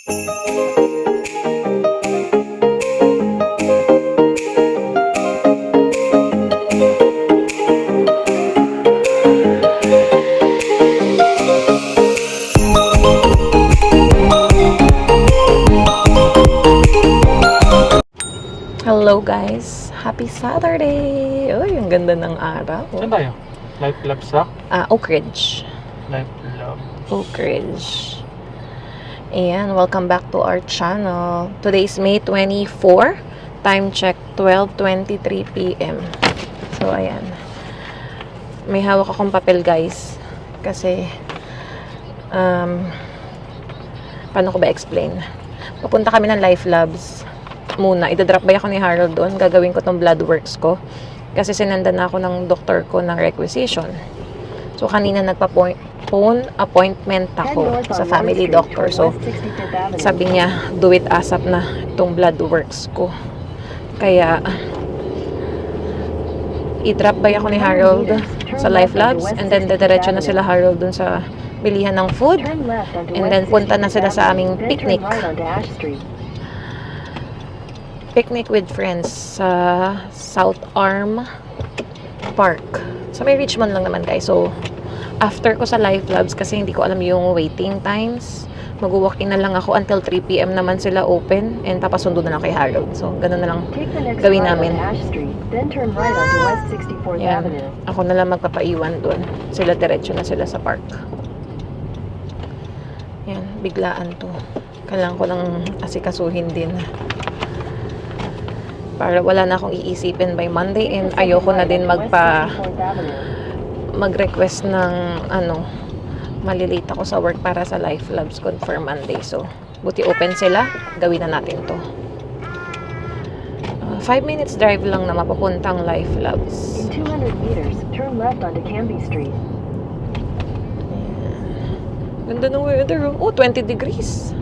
Hello guys! Happy Saturday! Uy, ang ganda ng araw. Saan tayo? Life Labs ha? Oak Ridge. Life Lab. Oak Ridge. Ayan, welcome back to our channel. Today's May 24. Time check, 12:23 p.m. So, ayan. May hawak akong papel guys. Kasi, paano ko ba explain? Papunta kami ng Life Labs. Muna, idadrop by ako ni Harold doon. Gagawin ko tong blood works ko. Kasi sinanda na ako ng doktor ko ng requisition. So, kanina nagpa-phone appointment ako sa family doctor. So, sabi niya, do it ASAP na itong blood works ko. Kaya, i-drop by ako ni Harold sa Life Labs. And then, dadiretso na sila Harold dun sa bilihan ng food. And then, punta na sila sa aming picnic. Picnic with friends sa South Arm Park. So, may Richmond lang naman guys. So, after ko sa Life Labs, kasi hindi ko alam yung waiting times, mag-walk-in na lang ako until 3 p.m. naman sila open. And papasundo na lang kay Harold. So, ganun na lang gawin namin. Yan. Ako na lang magpapaiwan doon. Sila diretso na sila sa park. Yan. Biglaan to. Kailangan ko lang asikasuhin din. Para wala na akong iisipin by Monday, and ayoko na din mag-request ng malilate ako sa work para sa Life Labs ko for Monday. So, buti open sila, gawin na natin to. 5 minutes drive lang na mapapuntang Life Labs. In 200 meters, turn left onto Canby Street. Ganda ng weather. Oh, 20 degrees.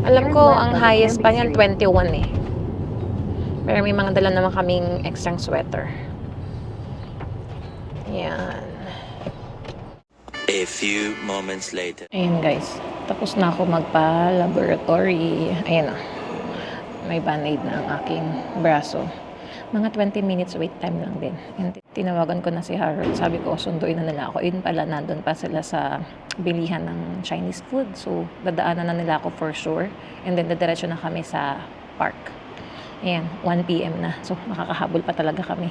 Alam ko, ang highest pa niyan, 21 eh. Pero may mga dala naman kaming extra sweater. Ayan. A few moments later. Ayan guys. Tapos na ako magpa-laboratory. Ayan na. May band-aid na ang aking braso. Mga 20 minutes wait time lang din. And tinawagan ko na si Harold. Sabi ko, sunduin na nila ako. Yun pala, nandun pa sila sa bilihan ng Chinese food. So, dadaanan na nila ako for sure. And then, dadiretso na kami sa park. Ayan, 1 p.m. na. So, makakahabol pa talaga kami.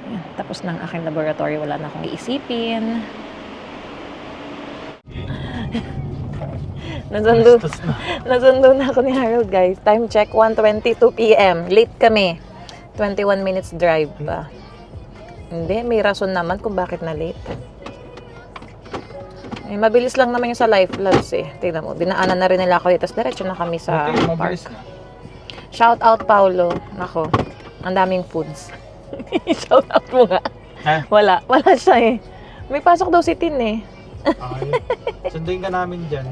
Ayan, tapos ng aking laboratory, wala na akong iisipin. Nasundo na ako ni Harold, guys. Time check, 1:22 p.m. Late kami. 21 minutes drive pa. Hindi, may rason naman kung bakit na late. Eh, mabilis lang naman yung sa Life Labs eh. Tignan mo, dinaanan na rin nila ako dito. Tapos diretso na kami sa park. Shout out, Paulo. Nako, ang daming foods. Shout out mo nga. Ha? Wala siya eh. May pasok daw si Tin eh. Okay. Sunduin ka namin dyan.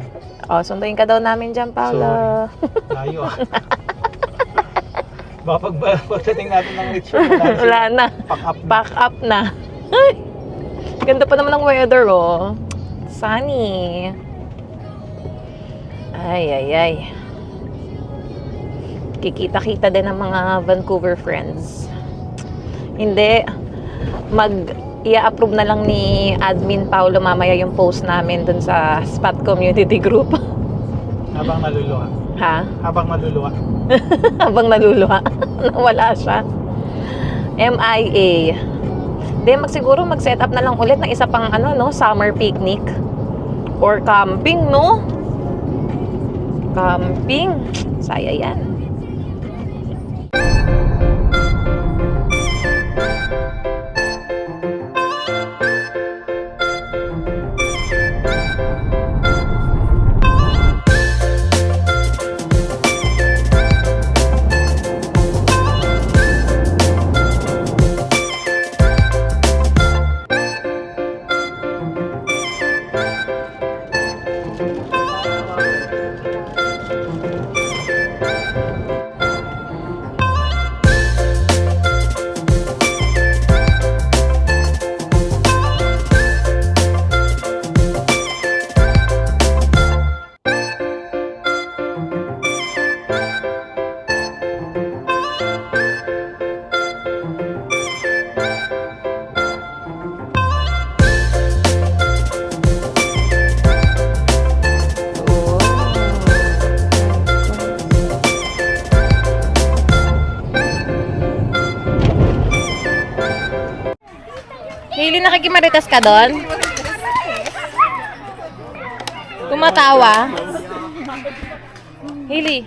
Oh, sunduin ka daw namin dyan, Paulo. Layo ah. Baka pagdating natin ng Richmond, wala na. Pack up na. Ay, ganda pa naman ng weather oh. Sunny. Ay. Kikita-kita din ng mga Vancouver friends. Hindi. I-approve na lang ni Admin Paulo mamaya yung post namin dun sa Spot Community Group. Habang naluluha. Ha? Habang naluluha. Habang naluluha. Wala siya. MIA. Siguro mag-set up na lang ulit ng isa pang summer picnic. Or camping, no? Camping. Saya yan. Hili, nakikimaritas ka doon? Tumatawa? Hili.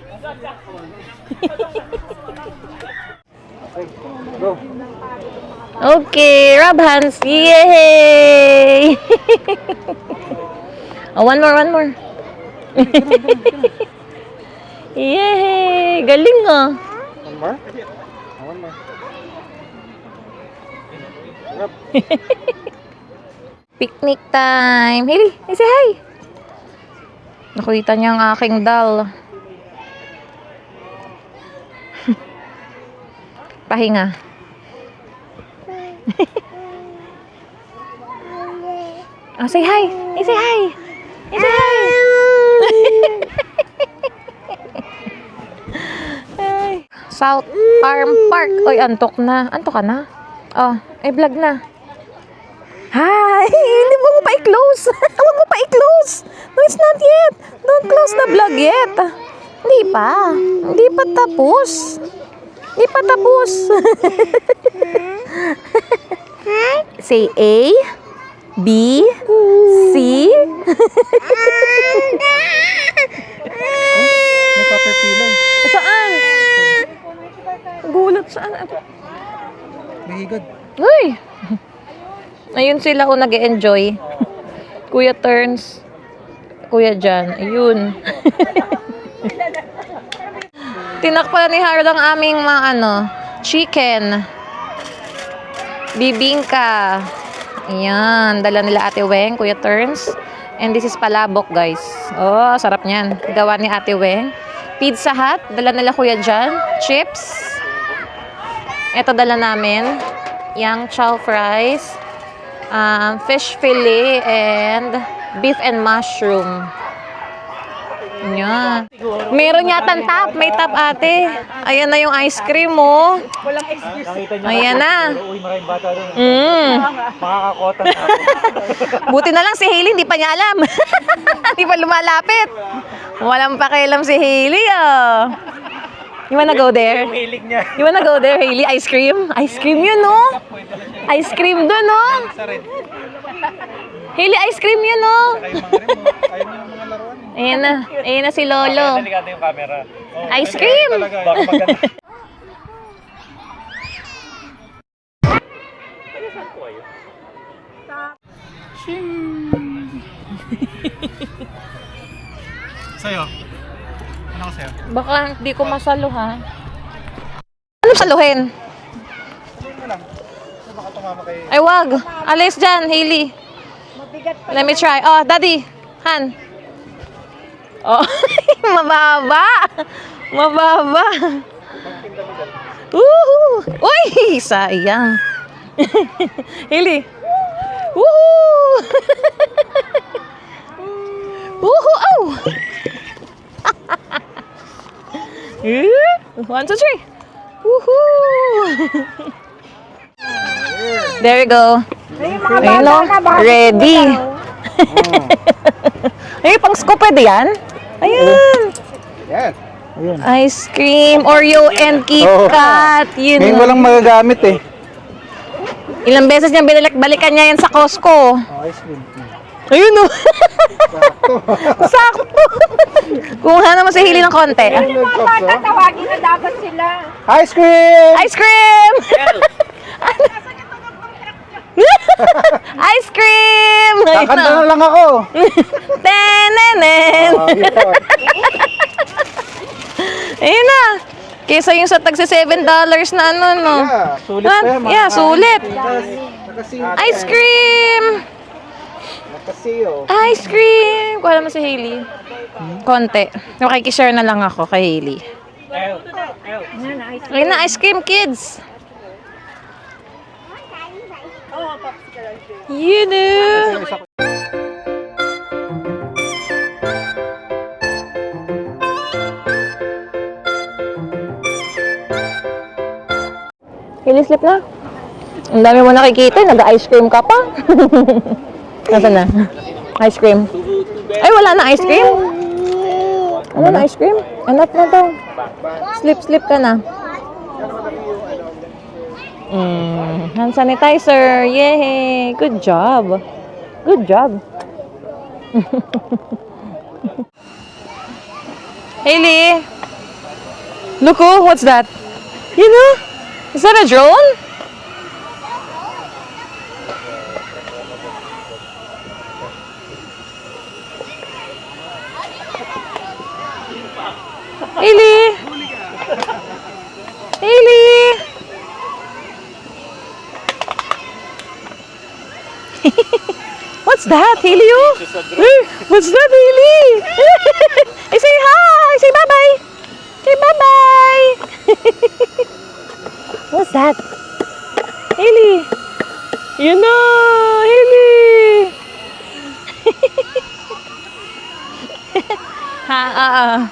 Okay, rub hands. Yay! Oh, one more. Yay! Galing ah. One more? One more. Picnic time. Hili, say hi. Nakita niya ang aking doll. Pahinga. Oh, say hi. Say hi. Say hi. South Farm Park. Oy, antok na. Antok ka na? Oh, vlog na. Hi! Hindi mo pa i-close. Huwag mo pa i-close. No, it's not yet. Don't close the vlog yet. Hindi pa. Hindi pa tapos. Hindi pa tapos. Say A, B, C. May caterpillar. Saan? Gulat saan? May higad. Uy! Ayun sila kung nag-enjoy. Kuya turns. Kuya Jan. Ayun. Tinakpan ni Harold ang aming mga chicken. Bibingka. Ayan. Dala nila Ate Weng, Kuya turns. And this is palabok, guys. Oh, sarap niyan. Gawa ni Ate Weng. Pizza Hut. Dala nila Kuya Jan. Chips. Ito dala namin. Yang chow fries. Fish fillet and beef and mushroom. Yan. Meron yatang top. May top, ate. Ayan na yung ice cream, oh. Ayan na. Uy, maraming bata doon. Makakakota na. Buti na lang si Hailey, hindi pa niya alam. Hindi pa lumalapit. Walang pakialam si Hailey, oh. You wanna go there? Yung hilig niya. You wanna go there, Hailey? Ice cream? Ice cream yun, no? Ice cream doon, no? Sa red. Hailey, ice cream yun, no? Ayaw mga rin mo. Ayaw mo ng mga laruan. Ayan na si Lolo. Delikado yung camera. Oh, Ice cream! talaga. Baka maganda. Sa'yo? Ano ko sa'yo? Baka hindi ko masalo, ha? Ano saluhin? Sabihin mo lang. Baka tumama kay... Ay, wag. Alis dyan, Hailey. Let me try. Oh, Daddy. Han. Oh, mababa. Mababa. Woohoo! Uy, sayang. Hailey. Woohoo! Woohoo! Oh! 1, 2, 3. Woohoo! There you go. Ayun o. Ready. Ay, pang scoop pwede yan? Ayan. Yan. Ayun. Ice cream, Oreo and Kit Kat. Yun. Ngayon walang magagamit eh. Ilang beses niya binalik-balikan niya yan sa Costco. Oh, ice cream. Ayun o. Sakto. Kuha naman sa hili ng konti. Tatawagin na dapat sila. Ice cream! Ice cream! Ice cream! Kakanta na lang ako. Tenenen! Ayun na. Kesa yung sa tagsi $7 na no. Yeah, sulit pa yan. Yeah, sulit. Nakasiyo. Ice cream! Nakasiyo. Ice cream! Kuha naman si Hailey. Konti. Makikishare na lang ako kay Hailey. Ayun na, ice cream, kids! Yun na! Hailey, slip na. Ang dami mo nakikita, nag-ice cream ka pa. Nasaan na? Ice cream. Ay, wala na ice cream? Ano na ice cream? Enough na daw. Slip ka na. Hand sanitizer. Yay! Good job. Good job. Hailey! Look, oh, what's that? You know? Is that a drone? Hailey! Hailey! What's that, Hailey? Hey, what's that, Hailey? I say hi! Say bye-bye! Say bye-bye! What's that? Hailey! You know, Hailey! Ha,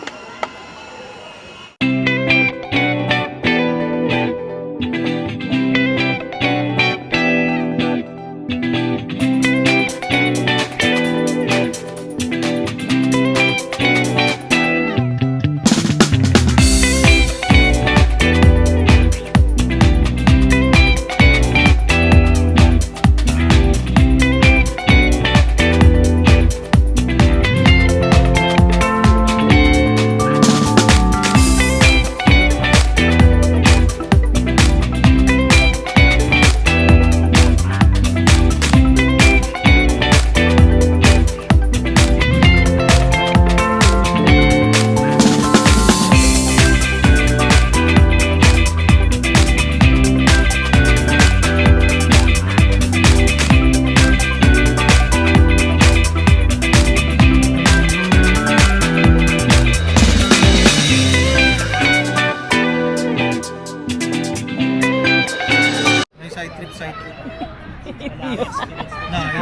Side trip.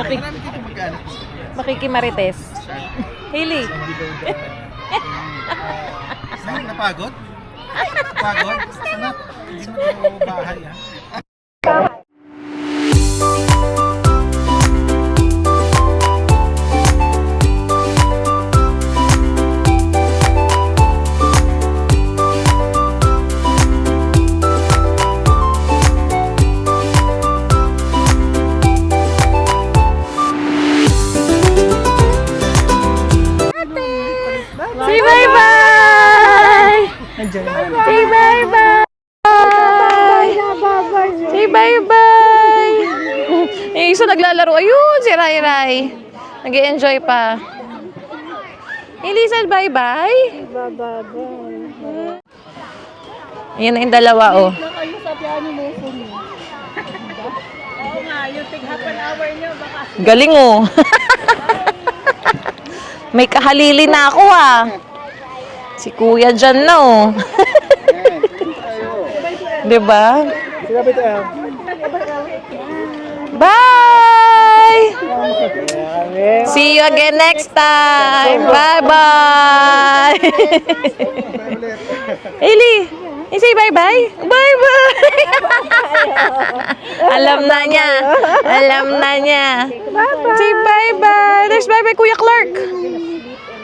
Makik- Makikimarites. Hailey! Saan napagod? Pagod? Sana hindi mo bahay ha? Say bye-bye! Say bye-bye! Say bye-bye! Yung isa naglalaro. Ayun, si Rai Rai. Nag-i-enjoy pa. Hailey, bye-bye? Yan na yung dalawa, oh. Galing, oh. May kahalili na ako, ah. Si kuya dyan na, oh. Diba? Sinabi tayo. Bye! See you again next time. Bye-bye! Hailey, say bye-bye? Bye-bye! Alam na niya. Alam na niya. Say bye-bye. There's bye-bye, Kuya Clark.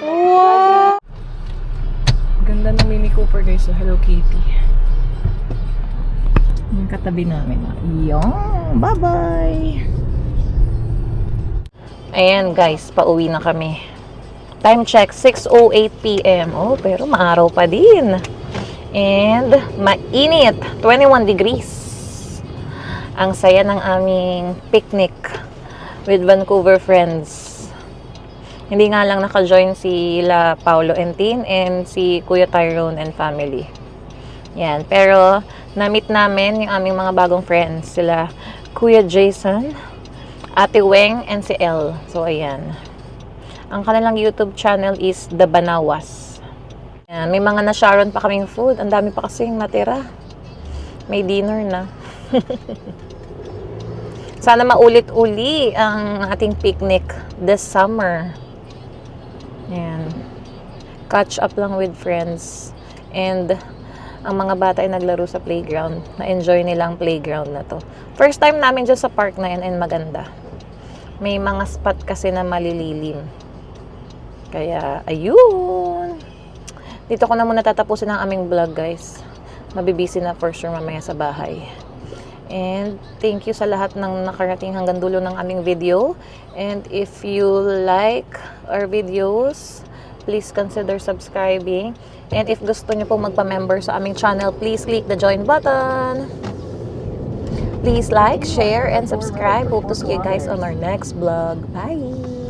Wow! Ganda ng Mini Cooper, guys. So, Hello Kitty. Yung katabi namin. Yung, bye-bye! Ayan, guys. Pauwi na kami. Time check, 6:08 p.m. Oh, pero maaraw pa din. And mainit, 21 degrees. Ang saya ng aming picnic with Vancouver friends. Hindi nga lang naka-join sila Paulo and Tin and si Kuya Tyrone and family. Yan, pero na-meet namin yung aming mga bagong friends. Sila Kuya Jason, Ate Weng, and si El. So, ayan. Ang kanilang YouTube channel is The Banawas. Yan, may mga na-sharon pa kaming food. Ang dami pa kasing natira. May dinner na. Sana maulit-uli ang ating picnic this summer. Yan. Catch up lang with friends. And ang mga bata ay naglaro sa playground. Na-enjoy nilang playground na to. First time namin dyan sa park na yan and maganda. May mga spot kasi na malililim. Kaya, ayun. Dito ko na muna tatapusin ang aming vlog, guys. Mabibisi na for sure mamaya sa bahay. And thank you sa lahat ng nakarating hanggang dulo ng aming video. And if you like our videos, please consider subscribing. And if gusto nyo pong magpa-member sa aming channel, please click the join button. Please like, share, and subscribe. Hope to see you guys on our next vlog. Bye!